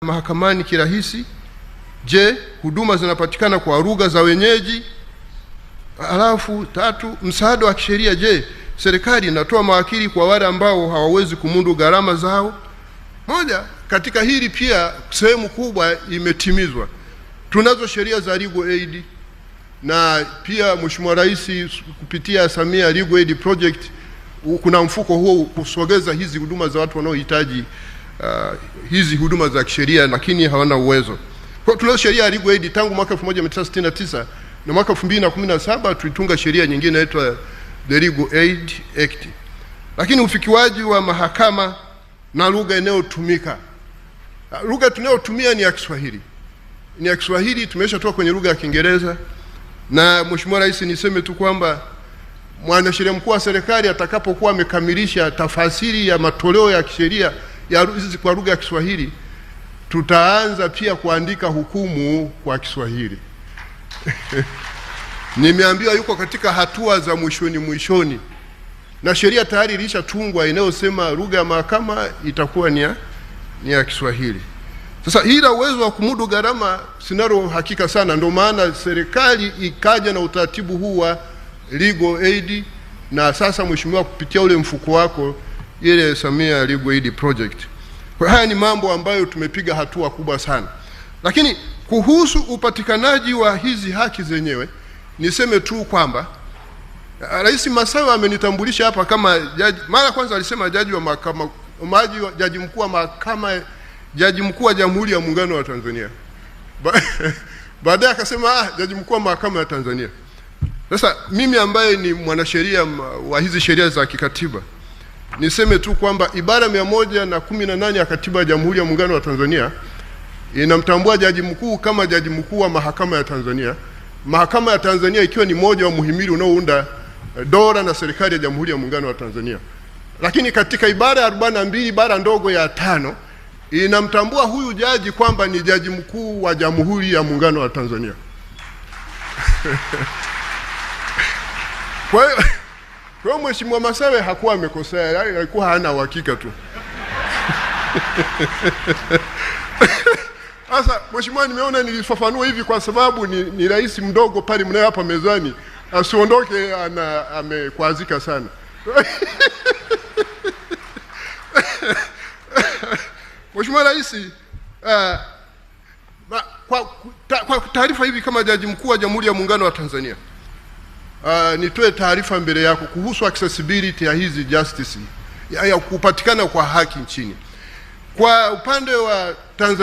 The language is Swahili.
mahakamani kirahisi? Je, huduma zinapatikana kwa lugha za wenyeji? Alafu tatu, msaada wa kisheria. Je, serikali inatoa mawakili kwa wale ambao hawawezi kumudu gharama zao? Moja, katika hili pia sehemu kubwa imetimizwa. Tunazo sheria za legal aid, na pia Mheshimiwa Rais kupitia Samia Legal Aid Project kuna mfuko huo kusogeza hizi huduma za watu wanaohitaji hizi huduma za kisheria lakini hawana uwezo. Kwa tunazo sheria ya legal aid tangu mwaka 1969 na mwaka 2017 tulitunga sheria nyingine inaitwa The Legal Aid Act. Lakini ufikiwaji wa mahakama na lugha inayotumika. Lugha tunayotumia ni ya Kiswahili. Ni ya Kiswahili, tumeshatoka kwenye lugha ya Kiingereza. Na Mheshimiwa Rais, niseme tu kwamba mwanasheria mkuu wa serikali atakapokuwa amekamilisha tafasiri ya matoleo ya kisheria ya hizi kwa lugha ya Kiswahili, tutaanza pia kuandika hukumu kwa Kiswahili. Nimeambiwa yuko katika hatua za mwishoni, na sheria tayari ilishatungwa inayosema lugha ya mahakama itakuwa ni ya Kiswahili. Sasa hila uwezo wa kumudu gharama sinalo hakika sana, ndio maana serikali ikaja na utaratibu huu wa legal aid, na sasa mheshimiwa, kupitia ule mfuko wako ile Samia Legal Aid Project. Kwa haya ni mambo ambayo tumepiga hatua kubwa sana. Lakini kuhusu upatikanaji wa hizi haki zenyewe, niseme tu kwamba Rais Masawe amenitambulisha hapa kama jaji. Mara kwanza alisema jaji wa mahakama, jaji mkuu wa mahakama, jaji mkuu wa Jamhuri ya Muungano wa Tanzania. Baadaye akasema jaji mkuu wa mahakama ya Tanzania. Sasa mimi ambaye ni mwanasheria wa hizi sheria za kikatiba, niseme tu kwamba ibara 118 ya Katiba ya Jamhuri ya Muungano wa Tanzania inamtambua jaji mkuu kama jaji mkuu wa mahakama ya Tanzania. Mahakama ya Tanzania ikiwa ni moja wa muhimili unaounda dola na serikali ya Jamhuri ya Muungano wa Tanzania. Lakini katika ibara ya 42 ibara ndogo ya 5 inamtambua huyu jaji kwamba ni jaji mkuu wa Jamhuri ya Muungano wa Tanzania. Kwa hiyo Mheshimiwa Masawe hakuwa amekosea, alikuwa hana uhakika tu. Sasa Mheshimiwa, nimeona nilifafanua hivi kwa sababu ni rais mdogo pale mnaye hapa mezani, asiondoke amekwazika sana. Mheshimiwa Rais, kwa taarifa hivi kama jaji mkuu wa Jamhuri ya Muungano wa Tanzania, nitoe taarifa mbele yako kuhusu accessibility ya hizi justice ya kupatikana kwa haki nchini. Kwa upande wa Tanzania